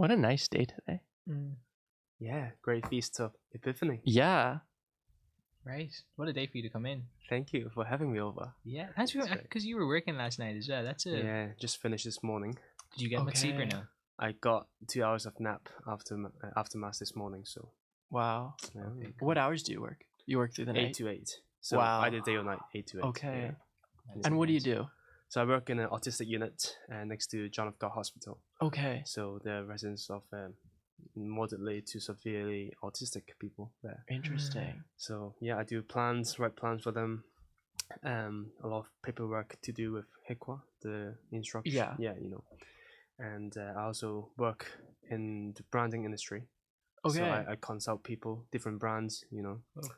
What a nice day today. Yeah, great feast of Epiphany. Yeah. Right. What a day for you to come in. Thank you for having me over. Yeah, thanks for That's great. because you were working last night as well. That's a. Yeah, just finished this morning. Did you get much sleep or Okay. no? I got 2 hours of nap after mass this morning. So Wow. yeah, Okay. What hours do you work? You work through the 8 night? to 8. So Wow. either day or night, 8 to 8. Okay. Yeah. And what do you do? So I work in an autistic unit next to John of God Hospital. Okay. So the residents of moderately to severely autistic people there. Interesting. So yeah, I do write plans for them. A lot of paperwork to do with HICWA, the instruction. Yeah. Yeah, you know. And I also work in the branding industry. Okay. So I consult people, different brands, you know. Oh.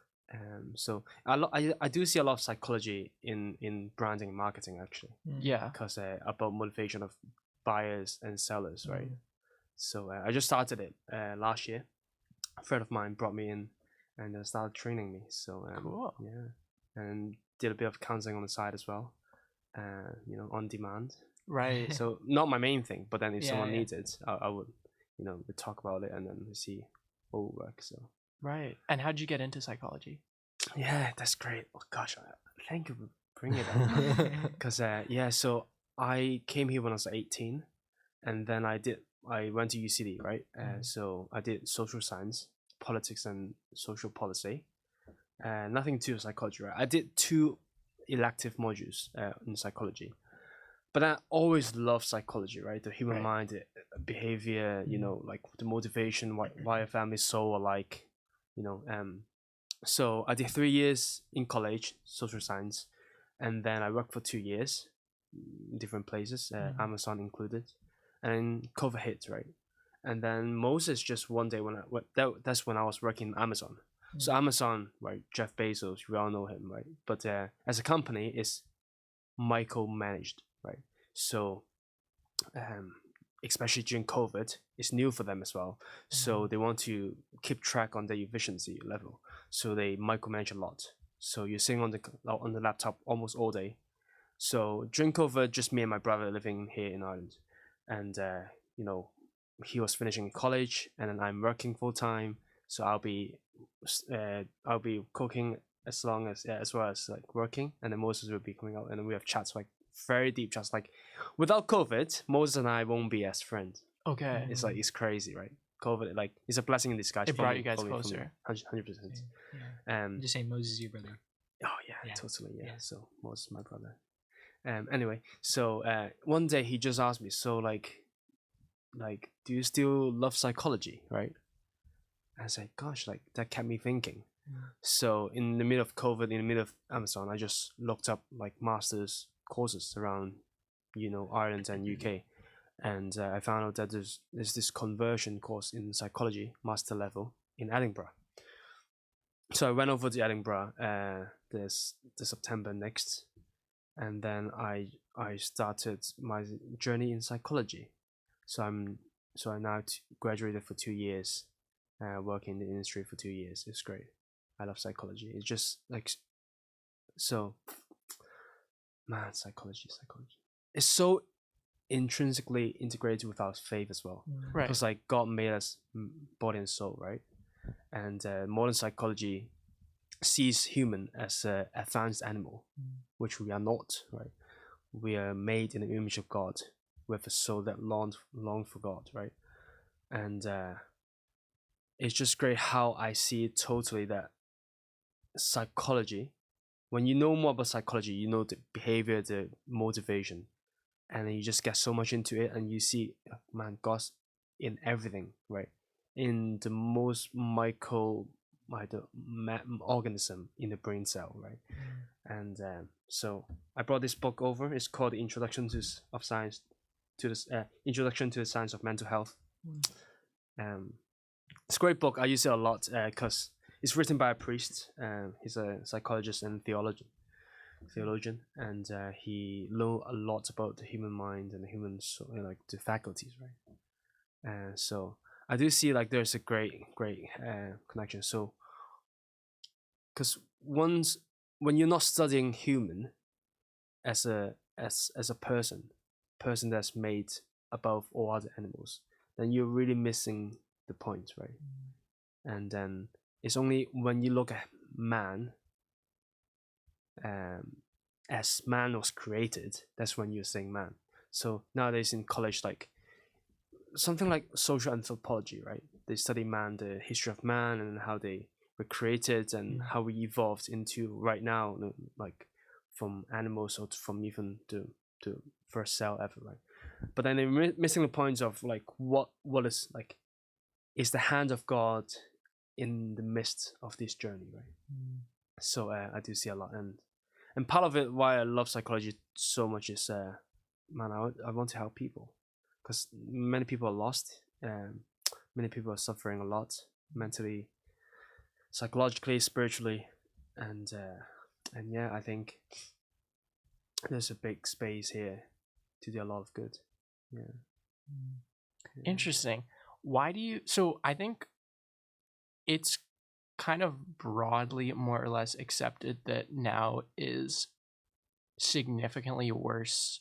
So I do see a lot of psychology in branding and marketing actually, Yeah. because about motivation of buyers and sellers, right? Mm. So I just started it last year. A friend of mine brought me in and started training me. So Cool. yeah, and did a bit of counseling on the side as well, you know, on demand. Right. So not my main thing, but then if Yeah, someone yeah. needs it, I would, you know, we talk about it and then we see what will work. So Right. And how'd you get into psychology? yeah, that's great. Oh gosh, thank you for bringing it up. Because yeah, so I came here when I was 18, and then I went to UCD, right? So I did social science, politics, and social policy. Nothing to do with psychology, right? I did 2 elective modules in psychology, but I always loved psychology, right? The human Right. mind, the behavior, you know, like the motivation, why a family is so alike, you know. So I did 3 years in college, social science, and then I worked for 2 years in different places, Amazon included, and then COVID hit, right? And then Moses just one day that's when I was working in Amazon. So Amazon, right? Jeff Bezos, we all know him, right? But as a company, it's micromanaged, right? So especially during COVID, it's new for them as well. So they want to keep track on their efficiency level. So they micromanage a lot. So you're sitting on the laptop almost all day. So during COVID, just me and my brother living here in Ireland, and you know, he was finishing college, and then I'm working full time. So I'll be cooking as well as like working, and then Moses will be coming out, and then we have chats, like very deep chats. Like without COVID, Moses and I won't be as friends. Okay. It's like it's crazy, right? COVID, like, it's a blessing in disguise. It for brought me, you guys for me, for me. closer. 100%. Yeah. Um, Just saying Moses is your brother. oh yeah, Yeah. totally, yeah. Yeah. So Moses, my brother. Anyway, so one day he just asked me, so like, do you still love psychology, right? I said, gosh, like that kept me thinking. So in the middle of COVID, in the middle of Amazon, I just looked up like master's courses around, you know, Ireland and UK, and I found out that there's this conversion course in psychology, master level in Edinburgh. So I went over to Edinburgh this September next, and then I started my journey in psychology. So I now graduated for 2 years, working in the industry for 2 years. It's great. I love psychology. It's just like, so, man, psychology. It's so intrinsically integrated with our faith as well. Right. Because like God made us body and soul, right? And modern psychology sees human as an advanced animal, which we are not, right? We are made in the image of God with a soul that long for God, right? And it's just great how I see it totally, that psychology, when you know more about psychology, you know the behavior, the motivation, and then you just get so much into it, and you see, man, God's in everything, right? In the most micro organism in the brain cell, right? And so I brought this book over. It's called Introduction to Introduction to the Science of Mental Health. It's a great book. I use it a lot because it's written by a priest. He's a psychologist and theologian, and he know a lot about the human mind and the human soul, like the faculties, right? So I do see like there's a great connection. So because when you're not studying human as a person that's made above all other animals, then you're really missing the point, right? And then it's only when you look at man, as man was created, that's when you're saying man. So nowadays in college, like something like social anthropology, right? They study man, the history of man, and how they were created and how we evolved into right now, like from animals or from even the first cell ever, right? But then they're missing the points of like what is like is the hand of God in the midst of this journey, right? So I do see a lot, and part of it why I love psychology so much is man, I want to help people, because many people are lost, many people are suffering a lot mentally, psychologically, spiritually, and yeah, I think there's a big space here to do a lot of good. Yeah. Interesting. Why do you? So I think it's kind of broadly more or less accepted that now is significantly worse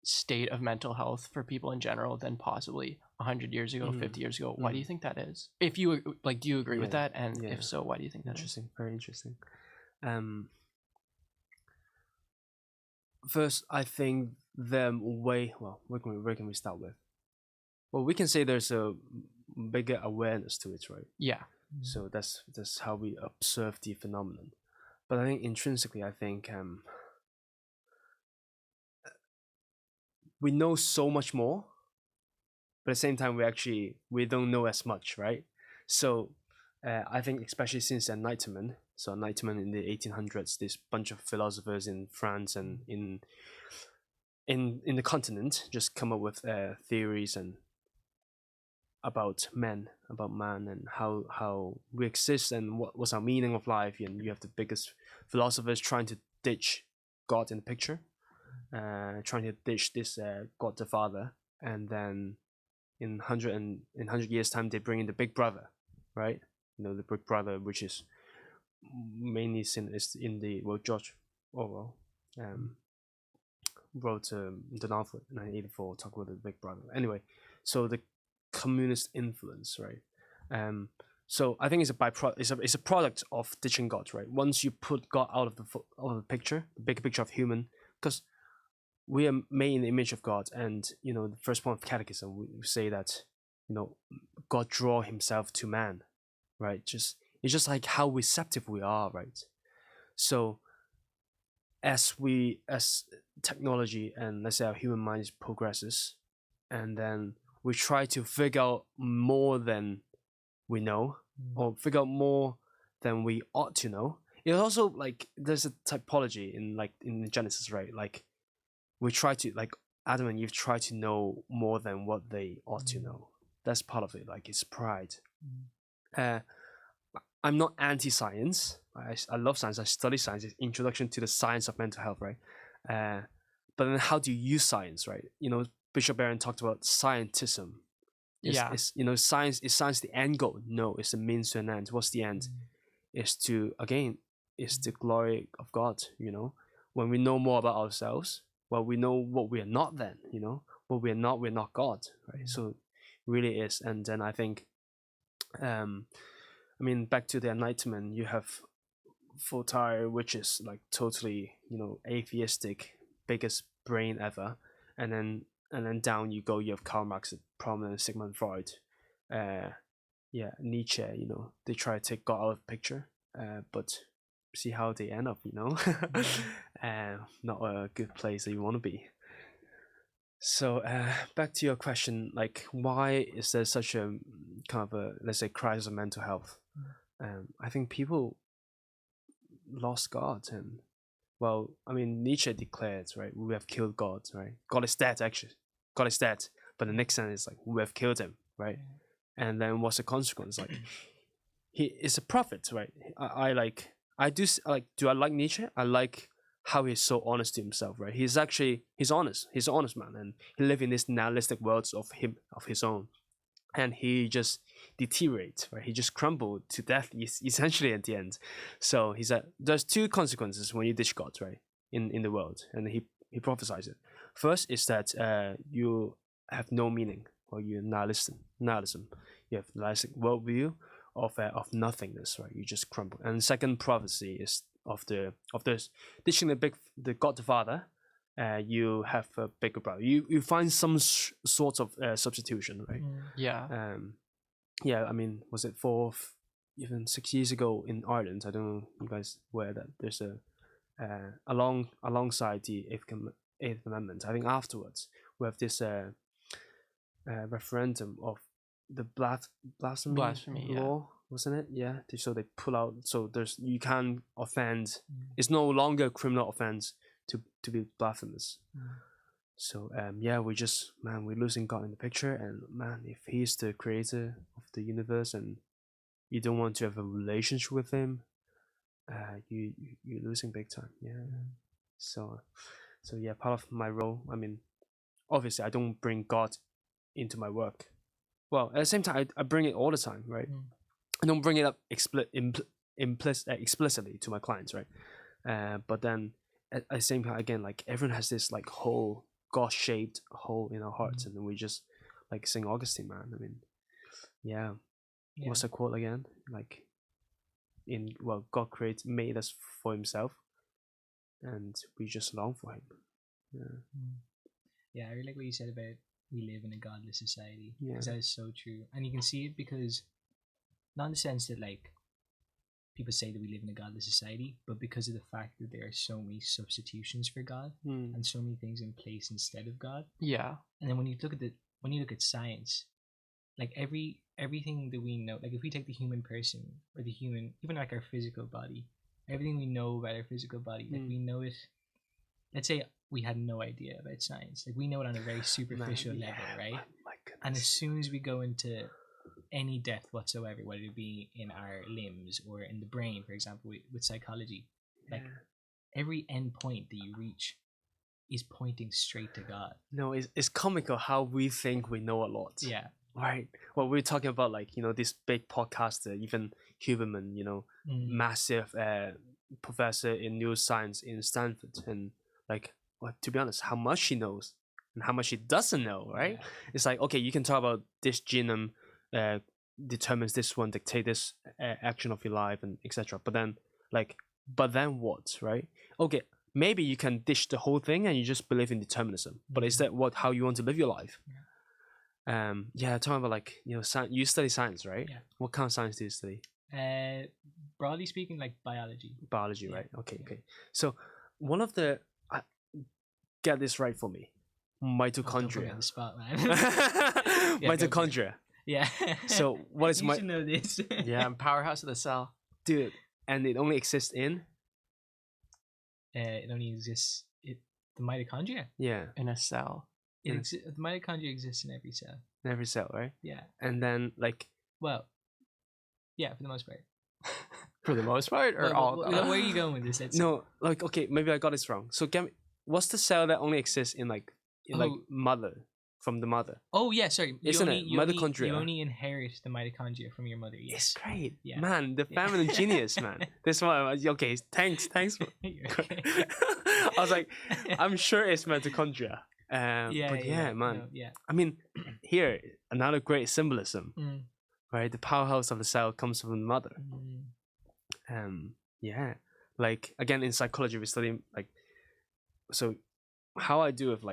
state of mental health for people in general than possibly 100 years ago, 50 years ago. Why do you think that is? If you like, do you agree with that? And if so, why do you think that is? Very interesting. First, I think where can we start with? Well, we can say there's a bigger awareness to it, right? Yeah. So that's how we observe the phenomenon. But I think intrinsically, I think we know so much more, but at the same time, we don't know as much, right? So I think especially since Enlightenment, so Enlightenment in the 1800s, this bunch of philosophers in France and in the continent just come up with theories and about man, and how we exist and what was our meaning of life. And you have the biggest philosophers trying to ditch God in the picture, trying to ditch this God the Father, and then in 100 years time they bring in the Big Brother, right? The Big Brother, which is mainly seen is in the George Orwell wrote the novel 1984, talk about the Big Brother. Anyway, so the communist influence, right? So I think it's a byproduct. It's a product of ditching God, right? Once you put God out of the picture, the big picture of human, because we are made in the image of God, and the first point of catechism we say that God draw Himself to man, right? It's just like how receptive we are, right? So as technology and let's say our human mind progresses, and then we try to figure out more than we know, or figure out more than we ought to know. It also like there's a typology in Genesis, right? Like we try to, like Adam and Eve try to know more than what they ought to know. That's part of it. Like it's pride. I'm not anti-science. I love science. I study science. It's introduction to the science of mental health, right? But then how do you use science, right? Bishop Barron talked about scientism. Is science the end goal? No, it's the means to an end. What's the end? Is the glory of God. When we know more about ourselves, well, we know what we are not. Then what we are not, we're not God, right? So it really is. And then I think, back to the Enlightenment, you have Voltaire, which is like totally atheistic, biggest brain ever, and then down you go, you have Karl Marx, prominent, Sigmund Freud, Nietzsche. They try to take God out of the picture, but see how they end up. Not a good place that you want to be. So back to your question, like why is there such a kind of a, let's say, crisis of mental health? I think people lost God, and Nietzsche declared, right, we have killed God, right? God is dead, actually. God is dead. But the next sentence is like, we have killed him, right? And then what's the consequence? Like, he is a prophet, right? Do I like Nietzsche? I like how he's so honest to himself, right? He's honest. He's an honest man, and he lives in this nihilistic world of his own. And he just deteriorates, right? He just crumbled to death, essentially, at the end. So he said, there's two consequences when you ditch God, right, in the world, and he prophesies it. First is that you have no meaning. or you nihilism. You have nihilistic worldview of nothingness, right? You just crumble. And second prophecy is of this ditching the God the Father. You have a bigger brother. You find some sort of substitution, right? Yeah. Yeah. I mean, was it even 6 years ago in Ireland? I don't know if you guys aware that there's a alongside the Eighth Amendment. I think afterwards we have this referendum of the blasphemy yeah. law, wasn't it? Yeah. So they pull out. So you can offend. It's no longer a criminal offense to be blasphemous. So yeah, we're losing God in the picture, and man, if He's the creator of the universe and you don't want to have a relationship with Him, you're losing big time. Yeah. So yeah, part of my role. I mean, obviously, I don't bring God into my work. Well, at the same time, I bring it all the time, right? I don't bring it up explicitly to my clients, right? But then at the same time, again, like everyone has this like whole God-shaped hole in our hearts, and then we just like Saint Augustine, man. I mean, yeah. What's the quote again? Like, God made us for Himself, and we just long for Him. Yeah, I really like what you said about we live in a godless society, Yeah. because that is so true, and you can see it because not in the sense that like people say that we live in a godless society, but because of the fact that there are so many substitutions for God and so many things in place instead of God. Yeah. And then when you look at science, like everything that we know, like if we take the human person or the human, even like our physical body, everything we know about our physical body, like we know it. Let's say we had no idea about science, like we know it on a very superficial level, right? My goodness. And as soon as we go into any depth whatsoever, whether it be in our limbs or in the brain, for example, with psychology, like every end point that you reach is pointing straight to God. No, it's comical how we think we know a lot. Yeah. Right. Well, we're talking about like, this big podcaster, even Huberman, massive professor in neuroscience in Stanford, and like, well, to be honest, how much he knows and how much he doesn't know, right? Yeah. It's like, okay, you can talk about this genome determines this one, dictate this action of your life, and etc. But then what, right? Okay, maybe you can dish the whole thing and you just believe in determinism. But is that how you want to live your life? Yeah. Talking about like science. You study science, right? Yeah. What kind of science do you study? Broadly speaking, like biology. Biology, Yeah. right? Okay. So one of the get this right for me, Don't put me mitochondria. on the spot, man. Mitochondria. Yeah. So what is you should know this. Yeah, Powerhouse of the cell. dude, and it only exists in It only exists the mitochondria. In a cell. Yeah. The mitochondria exists in every cell. in every cell, right? Yeah. And then Well, yeah, for the most part. For the most part, or all of them? Where are you going with this? no, okay, maybe I got this wrong. So what's the cell that only exists in mother, from the mother? Oh yeah, sorry. Isn't it? Mitochondria. You only inherit the mitochondria from your mother. Yes. It's great. Yeah. Man, the feminine genius, man. This one, okay, thanks. You're okay. I was like, I'm sure it's mitochondria. But yeah, man. No, yeah. I mean, here, another great symbolism, Mm. right? The powerhouse of the cell comes from the mother. Yeah. Like, again, in psychology, we study, so how I do with,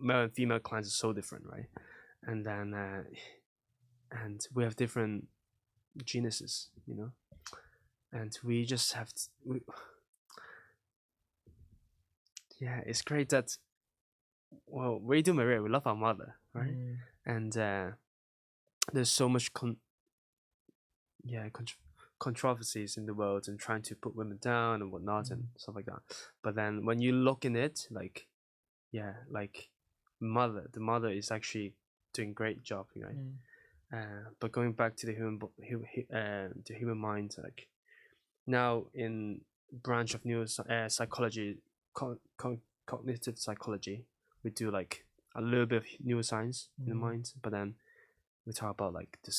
male and female clients is so different, right? And then, and we have different genuses, and we just have yeah, it's great that, well, we do Maria, we love our mother, right? And there's so much controversies in the world and trying to put women down and whatnot and stuff like that. But then when you look in it, the mother is actually doing great job, right? But going back to the human mind, now in branch of psychology, cognitive psychology, we do a little bit of neuroscience in the mind, but then we talk about the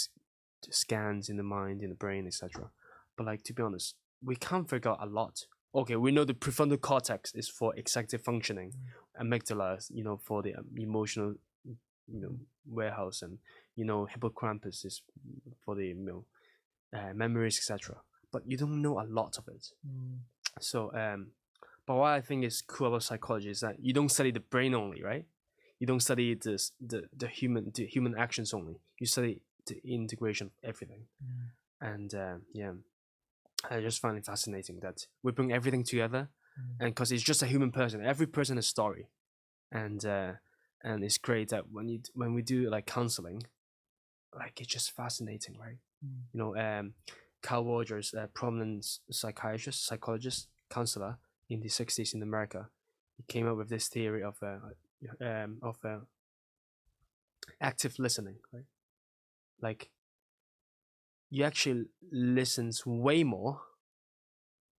scans in the mind, in the brain, etc. But to be honest, we can't figure out a lot. Okay, we know the prefrontal cortex is for executive functioning, amygdala, for the emotional, warehouse, and hippocampus is for the memories, etc. But you don't know a lot of it. So but what I think is cool about psychology is that you don't study the brain only, right? You don't study the human actions only. You study the integration of everything. And I just find it fascinating that we bring everything together, and because it's just a human person, every person has a story, and it's great that when we do like counseling, like it's just fascinating, right? Carl Rogers, a prominent psychologist, counselor in the 60s in America, he came up with this theory of active listening, right? Like, you actually listens way more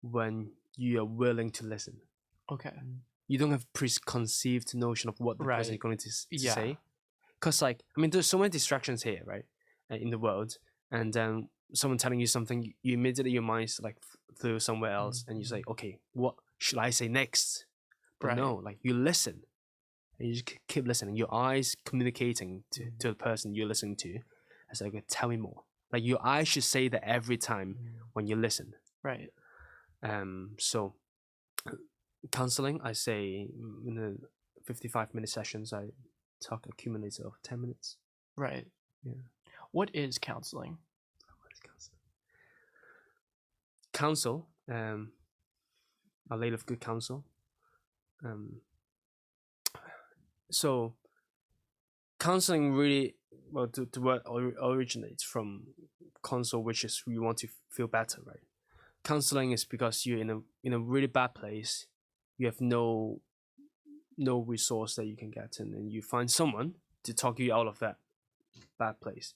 when you are willing to listen. Okay. You don't have preconceived notion of what the person is going to say. Because, like, I mean, there's so many distractions here, right, in the world. And then someone telling you something, you immediately, your mind's like flew somewhere else, and you say, okay, what should I say next? But no, like, you listen. And you just keep listening. Your eyes communicating to the person you're listening to. As like, tell me more. Like, your eyes should say that every time when you listen. Right. So counseling, I say in the 55-minute sessions, I talk accumulated of 10 minutes. Right. Yeah. What is counseling? What is counseling? Counsel, a lady of good counsel. So counseling really, well, the word originates from counsel, which is you want to feel better, right? Counseling is because you're in a really bad place. You have no resource that you can get in, and you find someone to talk you out of that bad place.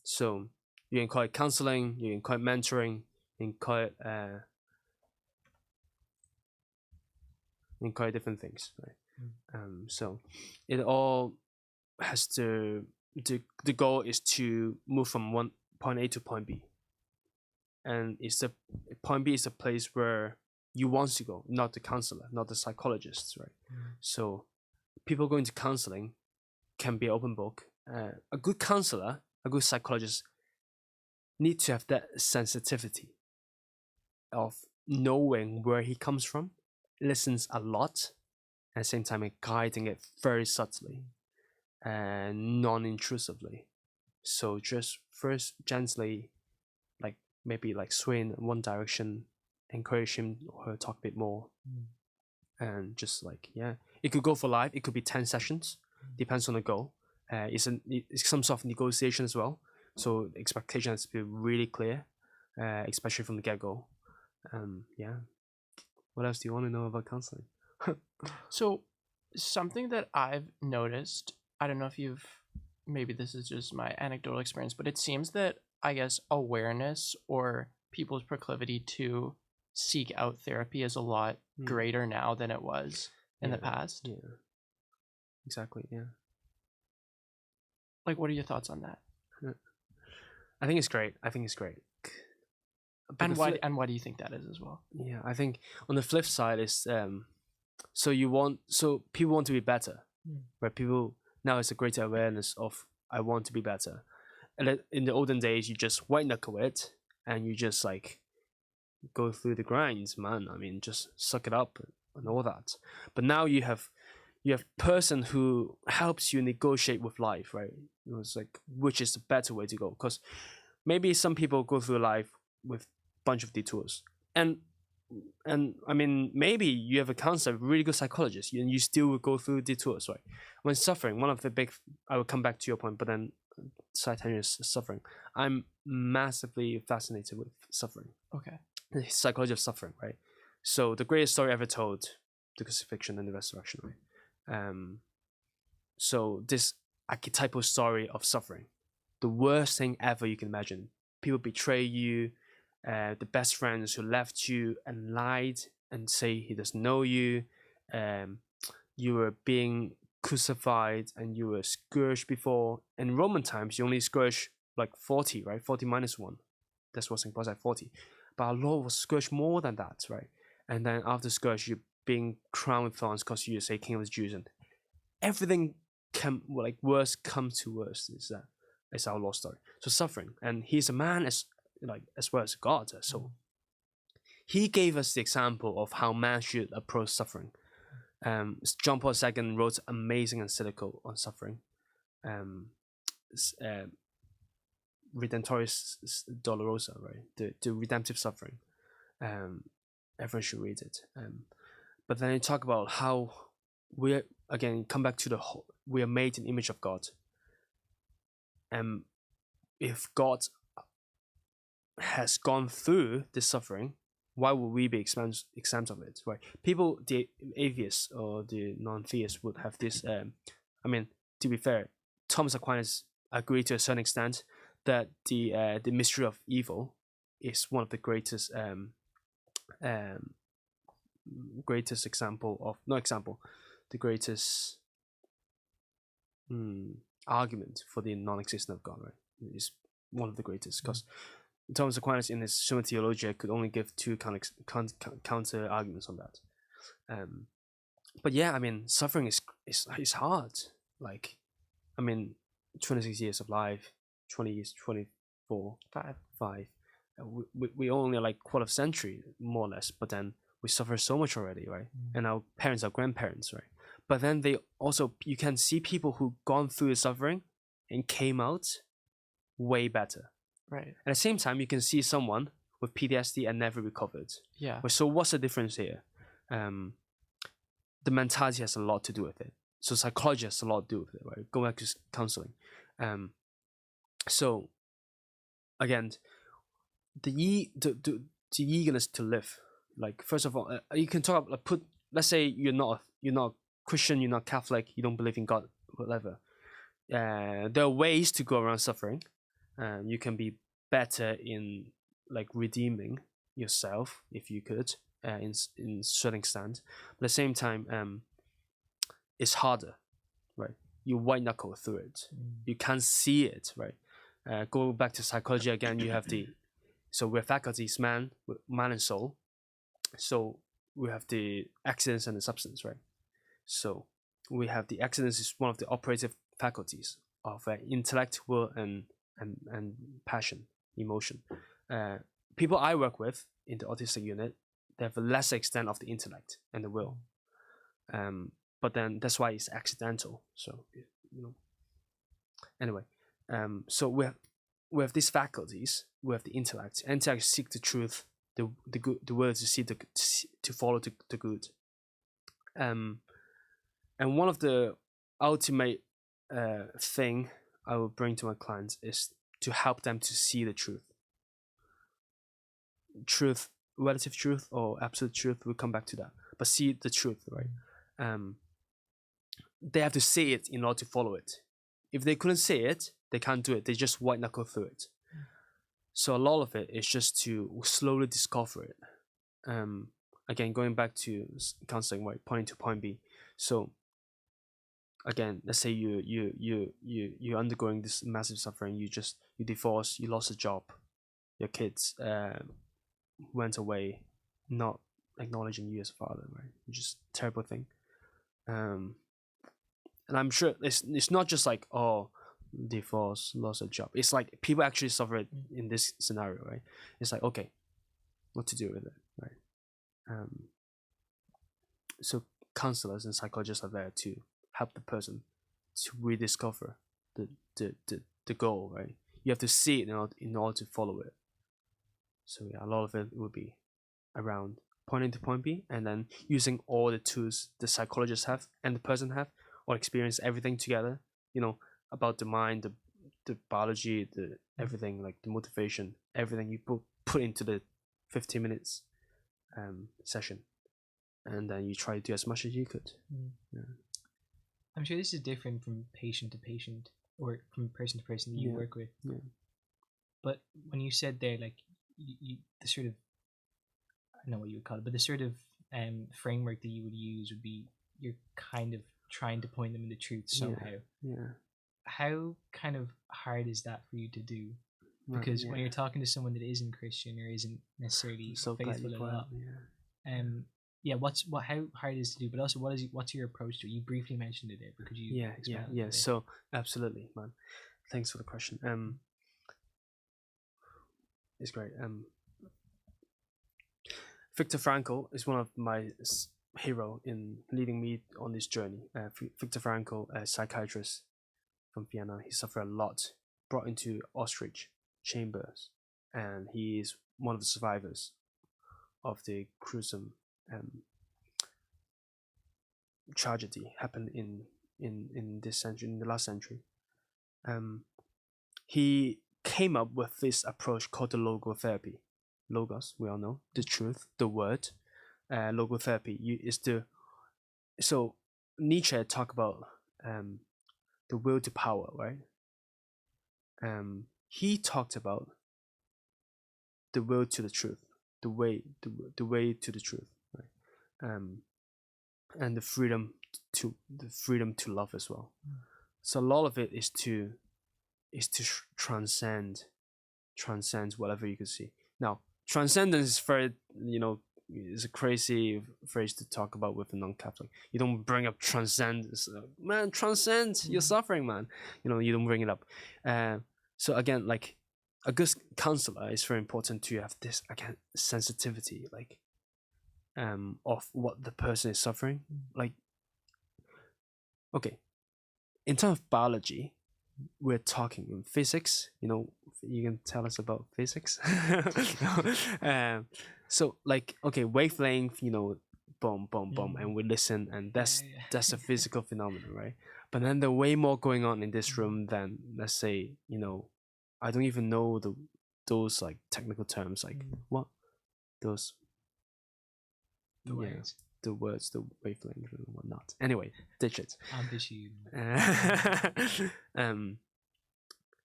So you can call it counseling, you can call it mentoring, you can call it different things, right? So it all has the goal is to move from one point A to point B, and it's the point B is the place where you want to go, not the counselor, not the psychologist, right? So people going to counseling can be an open book. A good counselor, a good psychologist need to have that sensitivity of knowing where he comes from, listens a lot, at the same time guiding it very subtly and non-intrusively. So just first gently, like maybe like sway in one direction, encourage him or her talk a bit more, and just like, yeah, it could go for life. It could be 10 sessions, depends on the goal. It's some sort of negotiation as well. So the expectation has to be really clear, especially from the get-go. Yeah. What else do you want to know about counseling? So something that I've noticed, I don't know if maybe this is just my anecdotal experience, but it seems that, I guess, awareness or people's proclivity to seek out therapy is a lot greater now than it was in the past. Yeah. Exactly, yeah. Like, what are your thoughts on that? I think it's great. But and why do you think that is as well? Yeah, I think on the flip side is so people want to be better, where people now it's a greater awareness of I want to be better. And in the olden days, you just white knuckle it and you just like go through the grinds, man. I mean, just suck it up and all that. But now you have person who helps you negotiate with life, right? It's like, which is the better way to go? Because maybe some people go through life with a bunch of detours, and I mean, maybe you have a counselor, really good psychologist, and you still will go through detours, right? When suffering, one of the big, I will come back to your point, but then simultaneous suffering. I'm massively fascinated with suffering. Okay. The psychology of suffering, right? So the greatest story ever told, the crucifixion and the resurrection, right? So this archetypal story of suffering, the worst thing ever you can imagine. People betray you, the best friends who left you and lied and say he doesn't know you. You were being crucified and you were scourged before. In Roman times, you only scourged like 40, right? 40 minus 1. That's what's imposed at 40. But our Lord was scourged more than that, right? And then after scourge, you're being crowned with thorns because you say King of the Jews. And everything worst come to worst is our Lord story. So suffering, and he's a man as well as God. So he gave us the example of how man should approach suffering. John Paul II wrote amazing encyclical on suffering. Redemptoris Dolorosa, right? The redemptive suffering. Everyone should read it. But then you talk about how we again come back to we are made in the image of God. And if God has gone through this suffering, why would we be exempt of it? Right? People, the atheists or the non-theists would have this. To be fair, Thomas Aquinas agreed to a certain extent that the mystery of evil is one of the greatest the greatest argument for the non-existence of God, right? Is one of the greatest, because Thomas Aquinas in his Summa Theologia could only give two counter arguments on that. But yeah, I mean, suffering is hard. 26 years of life, 20 years, 24, 5. We only like quarter century more or less, but then we suffer so much already, right? And our parents, our grandparents, right? But then you can see people who gone through the suffering and came out way better. Right. At the same time, you can see someone with PTSD and never recovered. Yeah. So what's the difference here? The mentality has a lot to do with it. So psychology has a lot to do with it, right? Go back to counseling. So again, the eagerness to live. Like, first of all, you can talk about, let's say you're not Christian, you're not Catholic, you don't believe in God, whatever. There are ways to go around suffering. You can be better in like redeeming yourself if you could, in certain extent. But at the same time, it's harder, right? You white knuckle through it. You can't see it, right? Go back to psychology again. You have so we're faculties, man and soul. So we have the accidents and the substance, right? So we have the accidents is one of the operative faculties of intellect, will, and passion, emotion. People I work with in the autistic unit, they have a lesser extent of the intellect and the will. But then that's why it's accidental. So anyway, so we have these faculties. We have the intellect. Intellect seek the truth, the good, the will to see to follow the good. And one of the ultimate thing I will bring to my clients is to help them to see the truth. Truth, relative truth or absolute truth, we'll come back to that. But see the truth, right? They have to see it in order to follow it. If they couldn't see it, they can't do it. They just white knuckle through it. So a lot of it is just to slowly discover it. Again, going back to counseling, right? Point A to point B. So again, let's say you're undergoing this massive suffering. You divorced, you lost a job, your kids went away, not acknowledging you as a father, right? Just terrible thing. And I'm sure it's not just like, oh, divorce, lost a job. It's like people actually suffer it in this scenario, right? It's like, okay, what to do with it, right? So counselors and psychologists are there to help the person to rediscover the goal, right? You have to see it in order to follow it. So yeah, a lot of it will be around point A to point B, and then using all the tools the psychologists have and the person have, or experience everything together, about the mind, the biology, the everything, like the motivation, everything you put into the 15 minutes session, and then you try to do as much as you could. Yeah. I'm sure this is different from patient to patient or from person to person that you work with. Yeah. But when you said there, like, you the sort of, I don't know what you would call it, but the sort of framework that you would use would be you're kind of trying to point them in the truth somehow. Yeah. How kind of hard is that for you to do? Because when you're talking to someone that isn't Christian or isn't necessarily faithful at all, how hard is it to do, but also what's your approach to it? You briefly mentioned it there, but could you expand on it a bit? So absolutely, man. Thanks for the question. It's great. Viktor Frankl is one of my hero in leading me on this journey. Viktor Frankl, a psychiatrist from Vienna, he suffered a lot, brought into Auschwitz chambers, and he is one of the survivors of the gruesome tragedy happened in this century, in the last century. He came up with this approach called the logotherapy. Logos, we all know, the truth, the word. Logotherapy is so Nietzsche talked about the will to power, right? He talked about the will to the truth, the way to the truth, right? And the freedom to love as well. So a lot of it is to transcend whatever you can see. Now, transcendence is very, is a crazy phrase to talk about with a non-Catholic. You don't bring up transcendence, man. Transcend your suffering, man. You don't bring it up. So again, like a good counselor, is very important to have this again sensitivity, like of what the person is suffering. Like, okay, in terms of biology, we're talking in physics. You can tell us about physics. So like, okay, wavelength, boom, boom, boom, and we listen, and that's a physical phenomenon, right? But then there's way more going on in this room than, let's say, I don't even know those like technical terms, like what those words. The words, the wavelength and whatnot. Anyway, ditch it. There's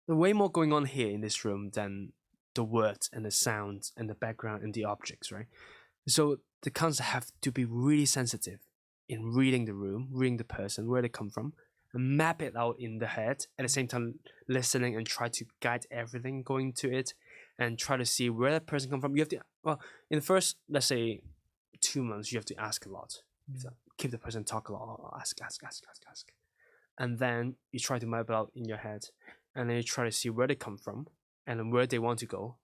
way more going on here in this room than the words and the sounds and the background and the objects, right? So the counselor have to be really sensitive in reading the room, reading the person, where they come from, and map it out in the head, at the same time listening and try to guide everything going to it, and try to see where that person come from. You have to, well, in the first, let's say, 2 months, you have to ask a lot. Keep the person talk a lot, ask. And then you try to map it out in your head, and then you try to see where they come from and where they want to go.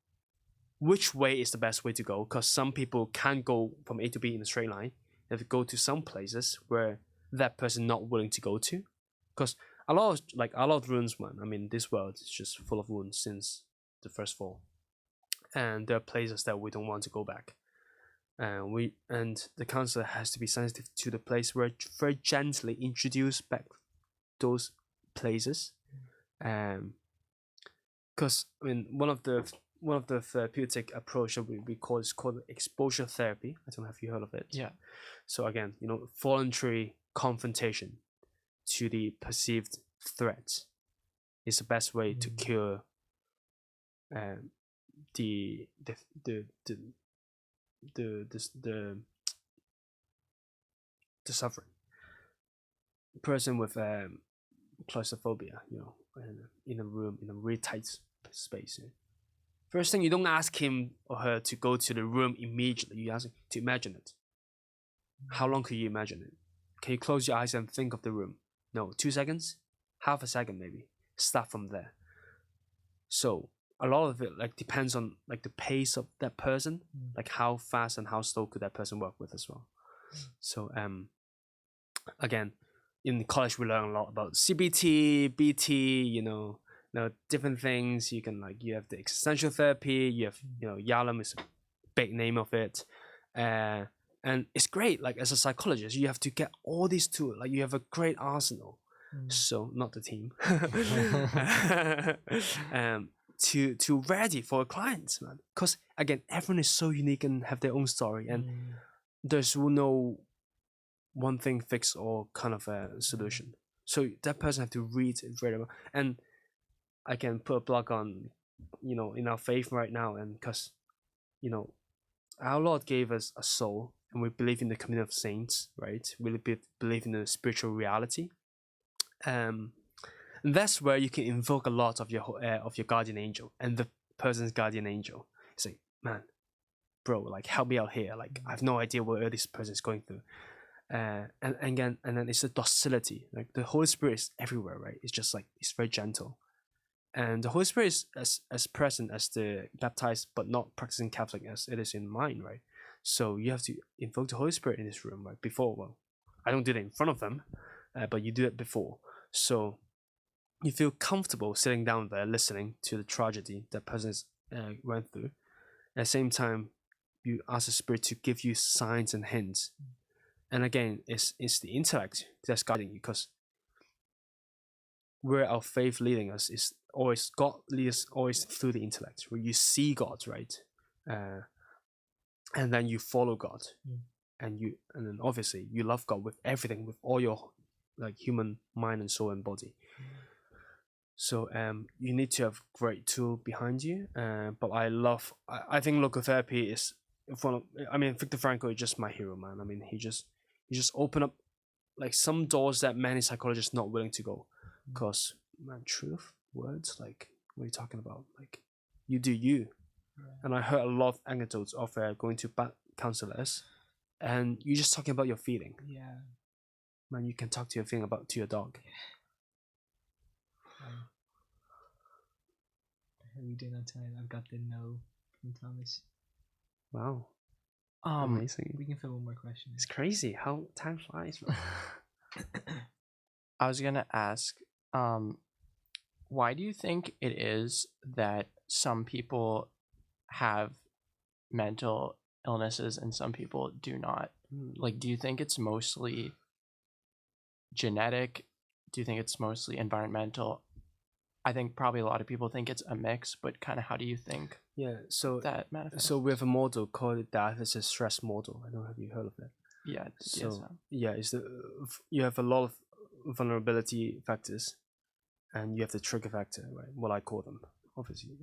Which way is the best way to go? Because some people can't go from A to B in a straight line. They have to go to some places where that person not willing to go to. Because a lot of wounds, man. I mean, this world is just full of wounds since the first fall, and there are places that we don't want to go back. And the counselor has to be sensitive to the place where very gently introduce back those places, because I mean one of the therapeutic approach that we call is called exposure therapy. I don't know if you heard of it. Yeah. So again, voluntary confrontation to the perceived threats is the best way to cure the suffering. Person with claustrophobia, in a room, in a really tight space. First thing, you don't ask him or her to go to the room immediately. You ask him to imagine it. How long can you imagine it? Can you close your eyes and think of the room? No, 2 seconds, half a second maybe. Start from there. So a lot of it depends on the pace of that person, like how fast and how slow could that person work with as well. So again, in college we learn a lot about CBT, BT, different things. You can you have the existential therapy. You have Yalom is a big name of it, and it's great. Like as a psychologist, you have to get all these tools. Like you have a great arsenal. So not the team. To ready for a client, man. Because again, everyone is so unique and have their own story, and there's no one thing fix all kind of a solution. So that person have to read it very well. And I can put a plug on, in our faith right now, and because, our Lord gave us a soul, and we believe in the community of saints, right? We believe in the spiritual reality. And that's where you can invoke a lot of your guardian angel and the person's guardian angel. Say, man, bro, like help me out here. Like I have no idea what this person is going through. And then it's the docility. Like the Holy Spirit is everywhere, right? It's just like it's very gentle. And the Holy Spirit is as present as the baptized but not practicing Catholic as it is in mine, right? So you have to invoke the Holy Spirit in this room, right? Before, well, I don't do it in front of them, but you do it before. So you feel comfortable sitting down there listening to the tragedy that person went through. At the same time, you ask the Spirit to give you signs and hints. And again, it's the intellect that's guiding you, because where our faith leading us is always God leads always through the intellect, where you see God, right, and then you follow God, and then obviously you love God with everything, with all your like human mind and soul and body. So you need to have great tool behind you. But I think local therapy is Viktor Frankl is just my hero, man. I mean he just opened up like some doors that many psychologists not willing to go. Because man, truth, words, like what are you talking about? Like you do you. And I heard a lot of anecdotes of going to counselors, and you're just talking about your feeling. Yeah. Man, you can talk to your feeling to your dog. We did not time. I've got the no from Thomas. Wow. Amazing. We can fit one more question. It's crazy how time flies. I was gonna ask, why do you think it is that some people have mental illnesses and some people do not? Like, do you think it's mostly genetic? Do you think it's mostly environmental? I think probably a lot of people think it's a mix, but kind of how do you think that manifests? So we have a model called diathesis stress model. I don't know, have you heard of that? Yeah. So it's you have a lot of vulnerability factors, and you have the trigger factor, right? What I call them, obviously.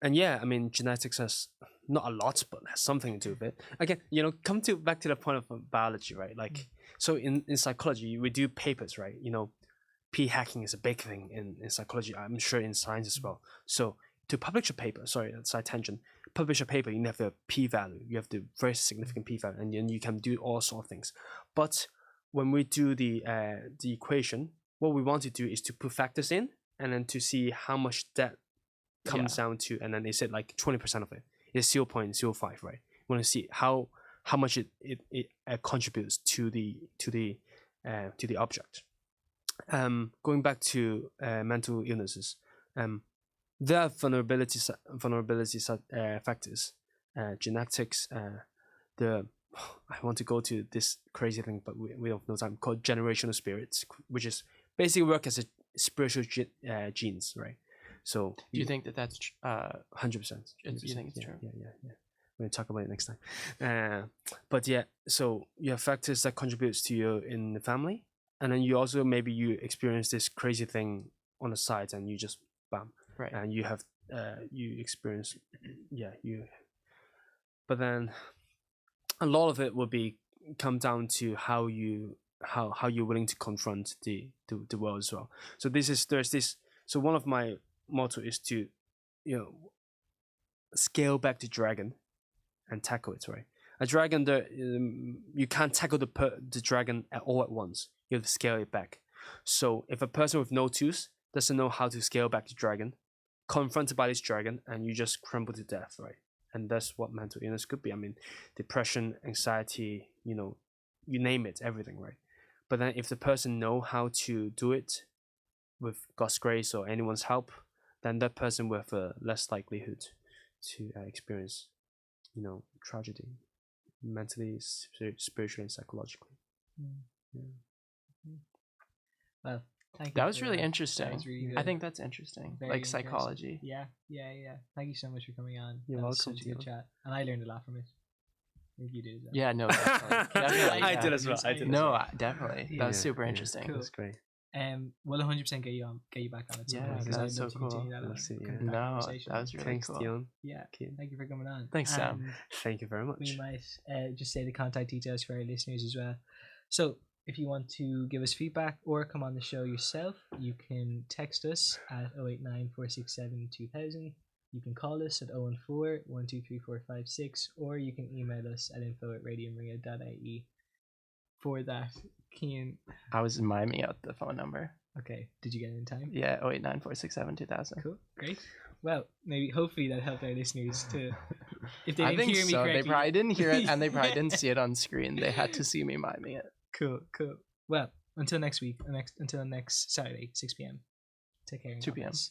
And yeah, I mean, genetics has not a lot, but has something to do with it. Again, back to the point of biology, right? Like, so in psychology, we do papers, right? P-hacking is a big thing in psychology. I'm sure in science as well. So to publish a paper, sorry, side tangent, publish a paper, you have a p-value. You have the very significant p-value, and then you can do all sorts of things. But when we do the equation, what we want to do is to put factors in, and then to see how much that comes down to, and then they said like 20% of it is 0.05, right? We want to see how much it contributes to the object. Going back to mental illnesses, there are vulnerability factors, genetics. I want to go to this crazy thing, but we don't have no time. Called generational spirits, which is basically work as a spiritual genes, right? So do you think that's 100%? You think it's true? Yeah. We're gonna talk about it next time. But yeah, so you have factors that contributes to you in the family, and then you also maybe you experience this crazy thing on the side, and you just bam, right? And you have you experience, but then a lot of it will come down to how you're willing to confront the world as well. So there's this. So one of my motto is to, scale back the dragon and tackle it, right? A dragon, you can't tackle the dragon all at once. You have to scale it back. So if a person with no tools doesn't know how to scale back the dragon, confronted by this dragon, and you just crumble to death, right? And that's what mental illness could be. I mean, depression, anxiety, you name it, everything, right? But then if the person know how to do it with God's grace or anyone's help, then that person will have a less likelihood to experience, tragedy, mentally, spiritually, and psychologically. Well, thank you. That was really interesting. That was really I think that's interesting. Very like psychology. Yeah. Thank you so much for coming on. You're welcome. Such a good chat, and I learned a lot from it. I think you did as well. Yeah, no, definitely. I did as well. Definitely. That was super interesting. Cool. That's great. We'll 100% get you back on it. Yeah, that's so cool. That was really Thanks, cool. Dion. Yeah, thank you for coming on. Thanks, Sam. Thank you very much. We might just say the contact details for our listeners as well. So if you want to give us feedback or come on the show yourself, you can text us at 089 467 2000, You can call us at 014-123-456, or you can email us at info@radiomaria.ie. For that, Cian, I was miming out the phone number. okay, did you get it in time? Yeah, 08946672000. Cool, great. Well, hopefully that helped our listeners to, if they I didn't think hear me so. correctly. They probably didn't hear it, and they probably didn't see it on screen. They had to see me miming it. Cool. Well, until next week, until next Saturday, 6 p.m. Take care. And 2 God p.m. bless.